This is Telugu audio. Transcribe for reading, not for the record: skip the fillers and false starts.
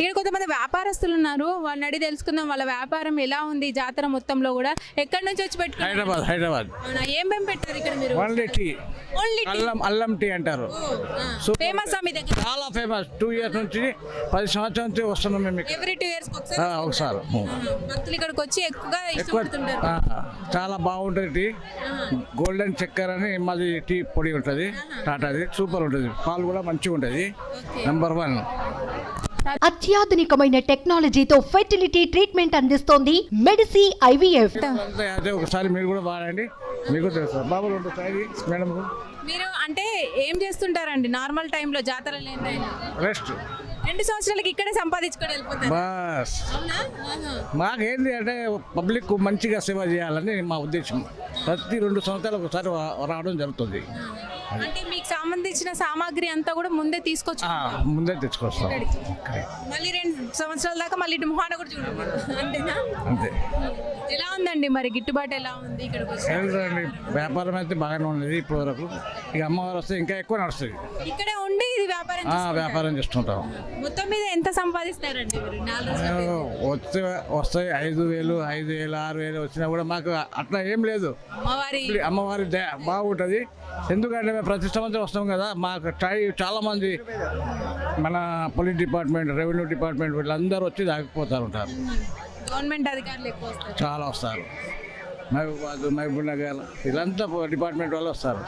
ఇక్కడ కొంతమంది వ్యాపారస్తులు ఉన్నారు, వాళ్ళని అడిగి తెలుసుకుందాం వాళ్ళ వ్యాపారం ఎలా ఉంది ఈ జాతర మొత్తంలో కూడా. ఎక్కడి నుంచి వచ్చి పెట్టుకున్నారు? హైదరాబాద్ అవునా? ఏం పెట్టారు ఇక్కడ మీరు? ఓన్లీ టీ, ఓన్లీ అల్లం టీ అంటారు. ఫేమస్ మీ దగ్గర? చాలా ఫేమస్. 2 ఇయర్స్ నుంచి 10 సంవత్సరాల నుంచి వస్తున్నాం మేము ఇక్కడ. ఎవ్రీ 2 ఇయర్స్ ఒకసారి భక్తులు ఇక్కడికి వచ్చి ఎక్కువగా ఎక్కువ ఇష్టపడుతుంటారు. చాలా బాగుంటుంది టీ. గోల్డెన్ చక్కెర అని మాది టీ పొడి ఉంటుంది, టాటాది. సూపర్ ఉంటుంది. పాలు కూడా మంచిగా ఉంటుంది. నెంబర్ 1. అత్యాధునికమైన టెక్నాలజీతో ఫెర్టిలిటీ ట్రీట్మెంట్ అందిస్తోంది మెడిసి ఐవీఎఫ్. అదే ఒకసారి మీరు కూడా వాడండి, మీకు తెలుసు. బాబులు ఉంటుంది మేడం. మీరు అంటే ఏం చేస్తుంటారండి నార్మల్ టైంలో జాతరలు ఏంటైనా? రెస్ట్. 2 సంవత్సరాలకి ఇక్కడే సంపాదించుకొని వెళ్ళిపోతారు. బస్ అవునా? మాకేంటి అంటే పబ్లిక్ మంచిగా సేవ చేయాలని మా ఉద్దేశం. ప్రతి 2 సంవత్సరాలకు ఒకసారి రావడం జరుగుతుంది. అంటే మీకు సంబంధించిన సామాగ్రి అంతా కూడా ముందే తీసుకొచ్చు, ముందే తెచ్చుకొస్తాం. మళ్ళీ 2 సంవత్సరాల దాకా మళ్ళీ ఇటు మొహాన కూడా చూడండి. అంతేనా? అంతే. ఎలా ఉందండి మరి గిట్టుబాటు ఎలా ఉంది ఇక్కడికి వచ్చి? ఏంటండి వ్యాపారం అయితే బాగానే ఉన్నది ఇప్పటి వరకు. ఇక అమ్మవారు వస్తే ఇంకా ఎక్కువ నడుస్తుంది. ఇక్కడే ఉండి ఇది వ్యాపారం చేసుకుంటారా? వ్యాపారం చేస్తుంటాం. మొత్తం మీద ఎంత సంపాదిస్తారండి మీరు 4 రోజులు? వస్తాయి 5,000, 5,000, 6,000 వచ్చినా కూడా మాకు అట్లా ఏం లేదు. అమ్మవారి బాగుంటుంది. ఎందుకంటే మేము ప్రతి సంవత్సరం వస్తాం కదా. మాకు చాలా మంది మన పోలీస్ డిపార్ట్మెంట్, రెవెన్యూ డిపార్ట్మెంట్ వీళ్ళందరూ వచ్చి తాగిపోతారు ఉంటారు. గవర్నమెంట్ అధికారులు ఎక్కువ వస్తారు, చాలా వస్తారు. మహబూబ్ నగర్ వీళ్ళంతా డిపార్ట్మెంట్ వాళ్ళు వస్తారు.